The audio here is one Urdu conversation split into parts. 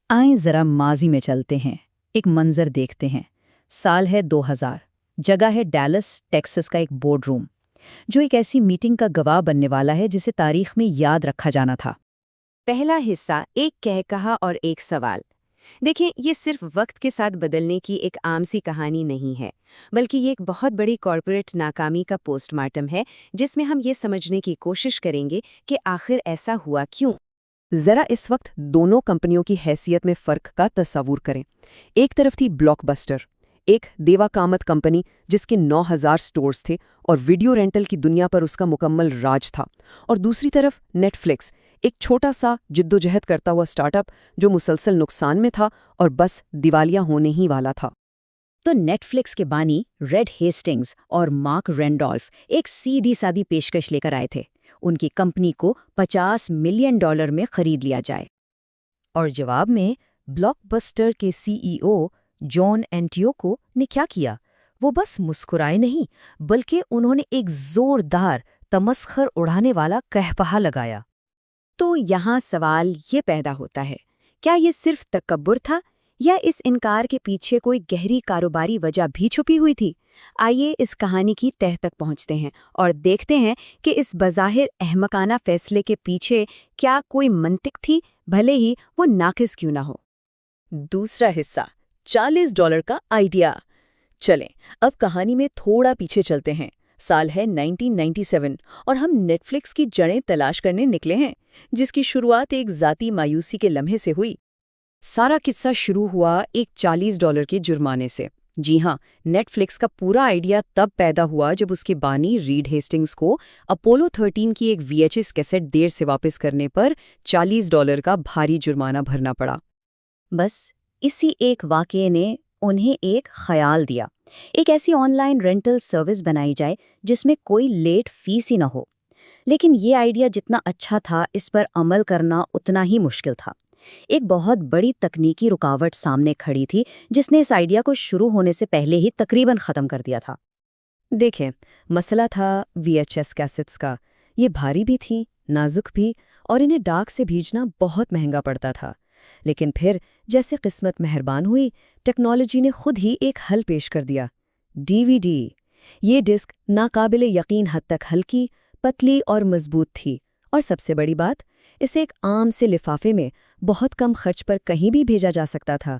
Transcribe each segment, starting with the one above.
آئیں ذرا ماضی میں چلتے ہیں، ایک منظر دیکھتے ہیں۔ سال ہے 2000، جگہ ہے ڈیلس ٹیکسس کا ایک بورڈ روم، جو ایک ایسی میٹنگ کا گواہ بننے والا ہے جسے تاریخ میں یاد رکھا جانا تھا۔ پہلا حصہ ایک کہہ کہا اور ایک سوال۔ دیکھیں، یہ صرف وقت کے ساتھ بدلنے کی ایک عام سی کہانی نہیں ہے، بلکہ یہ ایک بہت بڑی کارپوریٹ ناکامی کا پوسٹ مارٹم ہے جس میں ہم یہ سمجھنے کی کوشش کریں گے کہ آخر ایسا ہوا کیوں۔ ذرا اس وقت دونوں کمپنیوں کی حیثیت میں فرق کا تصور کریں۔ ایک طرف تھی بلاک بسٹر، ایک دیوا کامت کمپنی جس کے 9000 سٹورز تھے اور ویڈیو رینٹل کی دنیا پر اس کا مکمل راج تھا، اور دوسری طرف نیٹ فلکس، ایک چھوٹا سا جدوجہد کرتا ہوا سٹارٹ اپ جو مسلسل نقصان میں تھا اور بس دیوالیہ ہونے ہی والا تھا۔ تو نیٹ فلکس کے بانی ریڈ ہیسٹنگز اور مارک رینڈولف ایک سیدھی سادی پیشکش لے کر آئے تھے، ان کی کمپنی کو $50 ملین میں خرید لیا جائے۔ اور جواب میں بلاک بسٹر کے CEO جان اینٹیوکو نے کیا کیا؟ وہ بس مسکرائے نہیں، بلکہ انہوں نے ایک زوردار تمسخر اڑانے والا کہپہا لگایا۔ تو یہاں سوال یہ پیدا ہوتا ہے، کیا یہ صرف تکبر تھا یا اس انکار کے پیچھے کوئی گہری کاروباری وجہ بھی چھپی ہوئی تھی؟ آئیے اس کہانی کی تہہ تک پہنچتے ہیں اور دیکھتے ہیں کہ اس بظاہر احمقانہ فیصلے کے پیچھے کیا کوئی منطق تھی، بھلے ہی وہ ناقص کیوں نہ ہو۔ دوسرا حصہ، $40 کا آئیڈیا۔ چلیں اب کہانی میں تھوڑا پیچھے چلتے ہیں۔ سال ہے 1997 اور ہم نیٹ فلکس کی جڑیں تلاش کرنے نکلے ہیں، جس کی شروعات ایک ذاتی مایوسی کے لمحے سے ہوئی۔ سارا قصہ شروع ہوا ایک $40 کے جرمانے سے۔ جی ہاں، نیٹ فلکس کا پورا آئیڈیا تب پیدا ہوا جب اس کے بانی ریڈ ہیسٹنگز کو اپولو 13 کی ایک VHS کیسٹ دیر سے واپس کرنے پر $40 کا بھاری جرمانہ بھرنا پڑا۔ بس اسی ایک واقعے نے انہیں ایک خیال دیا، ایک ایسی آن لائن رینٹل سروس بنائی جائے جس میں کوئی لیٹ فیس ہی نہ ہو۔ لیکن یہ آئیڈیا جتنا اچھا تھا، اس پر عمل کرنا اتنا ہی مشکل تھا۔ ایک بہت بڑی تکنیکی رکاوٹ سامنے کھڑی تھی جس نے اس آئیڈیا کو شروع ہونے سے پہلے ہی تقریباً ختم کر دیا تھا۔ دیکھیں، مسئلہ تھا VHS کیسٹس کا۔ یہ بھاری بھی تھیں، نازک بھی، اور انہیں ڈاک سے بھیجنا بہت مہنگا پڑتا تھا۔ لیکن پھر جیسے قسمت مہربان ہوئی، ٹیکنالوجی نے خود ہی ایک حل پیش کر دیا۔ DVD۔ یہ ڈسک ناقابل یقین حد تک ہلکی، پتلی اور مضبوط تھی، اور سب سے بڑی بات، اسے ایک عام سے لفافے میں بہت کم خرچ پر کہیں بھی بھیجا جا سکتا تھا۔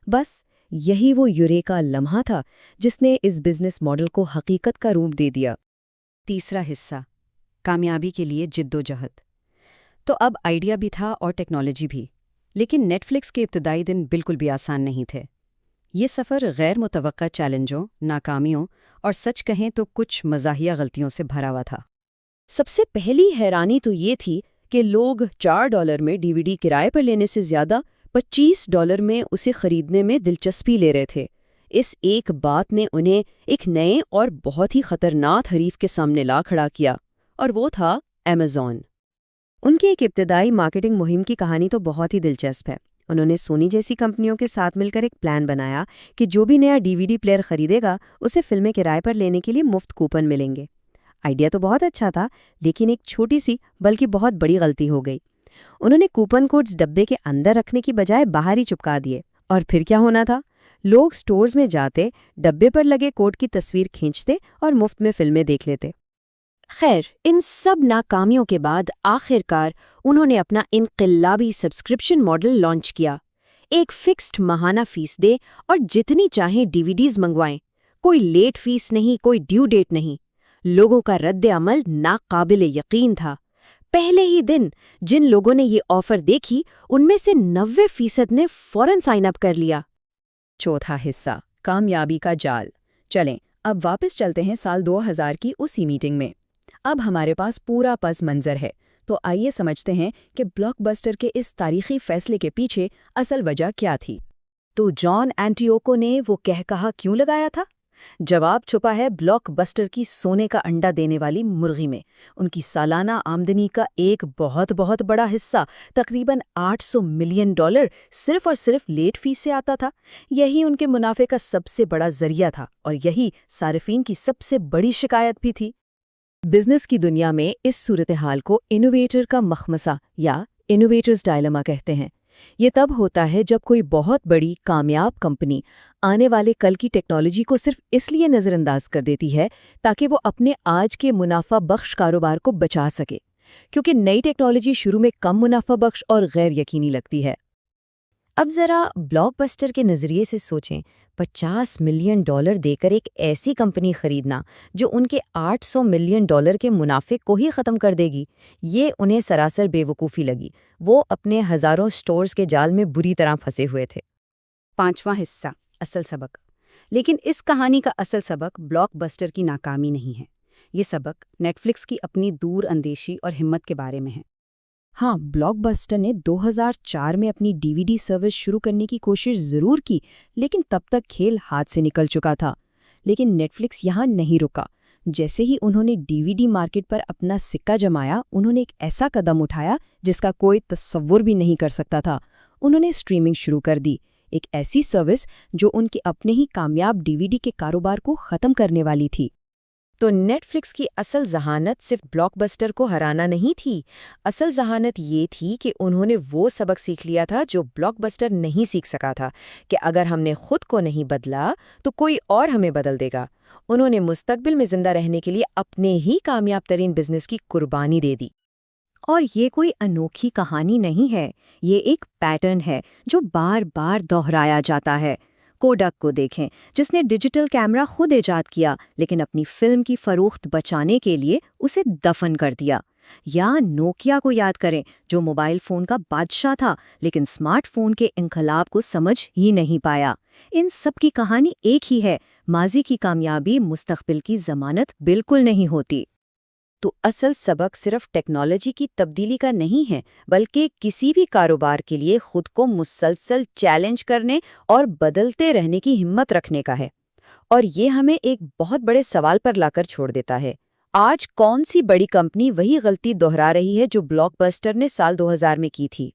بس یہی وہ یوریکا لمحہ تھا جس نے اس بزنس ماڈل کو حقیقت کا روپ دے دیا۔ تیسرا حصہ، کامیابی کے لیے جدوجہد۔ تو اب آئیڈیا بھی تھا اور ٹیکنالوجی بھی، لیکن نیٹ فلکس کے ابتدائی دن بالکل بھی آسان نہیں تھے۔ یہ سفر غیر متوقع چیلنجوں، ناکامیوں اور سچ کہیں تو کچھ مزاحیہ غلطیوں سے بھرا ہوا تھا۔ سب سے پہلی حیرانی تو یہ تھی کہ لوگ $4 میں DVD کرائے پر لینے سے زیادہ $25 میں اسے خریدنے میں دلچسپی لے رہے تھے۔ اس ایک بات نے انہیں ایک نئے اور بہت ہی خطرناک حریف کے سامنے لا کھڑا کیا، اور وہ تھا Amazon۔ ان کی ایک ابتدائی مارکیٹنگ مہم کی کہانی تو بہت ہی دلچسپ ہے۔ انہوں نے سونی جیسی کمپنیوں کے ساتھ مل کر ایک پلان بنایا کہ جو بھی نیا DVD پلیئر خریدے گا اسے فلمیں کرائے پر لینے کے لیے مفت کوپن ملیں گے۔ آئیڈیا تو بہت اچھا تھا، لیکن ایک چھوٹی سی بلکہ بہت بڑی غلطی ہو گئی۔ انہوں نے کوپن کوڈز ڈبے کے اندر رکھنے کی بجائے باہر ہی چپکا دیے، اور پھر کیا ہونا تھا؟ لوگ سٹورز میں جاتے، ڈبے پر لگے کوڈ کی تصویر کھینچتے اور مفت میں فلمیں دیکھ لیتے۔ خیر، ان سب ناکامیوں کے بعد آخر کار انہوں نے اپنا انقلابی سبسکرپشن ماڈل لانچ کیا۔ ایک فکسڈ ماہانہ فیس دے اور جتنی چاہیں DVDs منگوائیں، کوئی لیٹ فیس نہیں، کوئی ڈیو ڈیٹ نہیں۔ لوگوں کا رد عمل ناقابل یقین تھا۔ پہلے ہی دن جن لوگوں نے یہ آفر دیکھی، ان میں سے 90% نے فوراً سائن اپ کر لیا۔ چوتھا حصہ، کامیابی کا جال۔ چلیں اب واپس چلتے ہیں سال 2000 کی اسی میٹنگ میں۔ اب ہمارے پاس پورا پس منظر ہے، تو آئیے سمجھتے ہیں کہ بلاک بسٹر کے اس تاریخی فیصلے کے پیچھے اصل وجہ کیا تھی۔ تو جان اینٹیوکو نے وہ کہا کیوں لگایا تھا؟ جواب چھپا ہے بلاک بسٹر کی سونے کا انڈا دینے والی مرغی میں۔ ان کی سالانہ آمدنی کا ایک بہت بڑا حصہ، تقریباً $800 ملین صرف اور صرف لیٹ فیس سے آتا تھا۔ یہی ان کے منافع کا سب سے بڑا ذریعہ تھا، اور یہی صارفین کی سب سے بڑی شکایت بھی تھی۔ بزنس کی دنیا میں اس صورتحال کو انوویٹر کا مخمصہ یا انوویٹرز ڈائلما کہتے ہیں۔ یہ تب ہوتا ہے جب کوئی بہت بڑی کامیاب کمپنی آنے والے کل کی ٹیکنالوجی کو صرف اس لیے نظر انداز کر دیتی ہے تاکہ وہ اپنے آج کے منافع بخش کاروبار کو بچا سکے، کیونکہ نئی ٹیکنالوجی شروع میں کم منافع بخش اور غیر یقینی لگتی ہے۔ اب ذرا بلاک بسٹر کے نظریے سے سوچیں، $50 ملین دے کر ایک ایسی کمپنی خریدنا جو ان کے $800 ملین کے منافع کو ہی ختم کر دے گی، یہ انہیں سراسر بے وقوفی لگی۔ وہ اپنے ہزاروں سٹورز کے جال میں بری طرح پھنسے ہوئے تھے۔ 5واں حصہ، اصل سبق۔ لیکن اس کہانی کا اصل سبق بلاک بسٹر کی ناکامی نہیں ہے، یہ سبق نیٹ فلکس کی اپنی دور اندیشی اور ہمت کے بارے میں ہے۔ ہاں، بلاک بسٹر نے 2004 میں اپنی DVD سروس شروع کرنے کی کوشش ضرور کی، لیکن تب تک کھیل ہاتھ سے نکل چکا تھا۔ لیکن نیٹ فلکس یہاں نہیں رکا۔ جیسے ہی انہوں نے DVD مارکیٹ پر اپنا سکہ جمایا، انہوں نے ایک ایسا قدم اٹھایا جس کا کوئی تصور بھی نہیں کر سکتا تھا۔ انہوں نے اسٹریمنگ شروع کر دی، ایک ایسی سروس جو ان کے اپنے ہی کامیاب DVD کے کاروبار کو ختم کرنے والی تھی۔ تو نیٹ فلکس کی اصل ذہانت صرف بلاک بسٹر کو ہرانا نہیں تھی، اصل ذہانت یہ تھی کہ انہوں نے وہ سبق سیکھ لیا تھا جو بلاک بسٹر نہیں سیکھ سکا تھا، کہ اگر ہم نے خود کو نہیں بدلا تو کوئی اور ہمیں بدل دے گا۔ انہوں نے مستقبل میں زندہ رہنے کے لیے اپنے ہی کامیاب ترین بزنس کی قربانی دے دی۔ اور یہ کوئی انوکھی کہانی نہیں ہے، یہ ایک پیٹرن ہے جو بار بار دہرایا جاتا ہے۔ کوڈک کو دیکھیں، جس نے ڈیجیٹل کیمرہ خود ایجاد کیا لیکن اپنی فلم کی فروخت بچانے کے لیے اسے دفن کر دیا۔ یا نوکیا کو یاد کریں، جو موبائل فون کا بادشاہ تھا لیکن سمارٹ فون کے انقلاب کو سمجھ ہی نہیں پایا۔ ان سب کی کہانی ایک ہی ہے، ماضی کی کامیابی مستقبل کی ضمانت بالکل نہیں ہوتی۔ تو اصل سبق صرف ٹیکنالوجی کی تبدیلی کا نہیں ہے، بلکہ کسی بھی کاروبار کے لیے خود کو مسلسل چیلنج کرنے اور بدلتے رہنے کی ہمت رکھنے کا ہے۔ اور یہ ہمیں ایک بہت بڑے سوال پر لا کر چھوڑ دیتا ہے، آج کون سی بڑی کمپنی وہی غلطی دہرا رہی ہے جو بلاک بسٹر نے سال 2000 میں کی تھی؟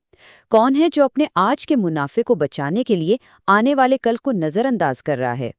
کون ہے جو اپنے آج کے منافع کو بچانے کے لیے آنے والے کل کو نظر انداز کر رہا ہے؟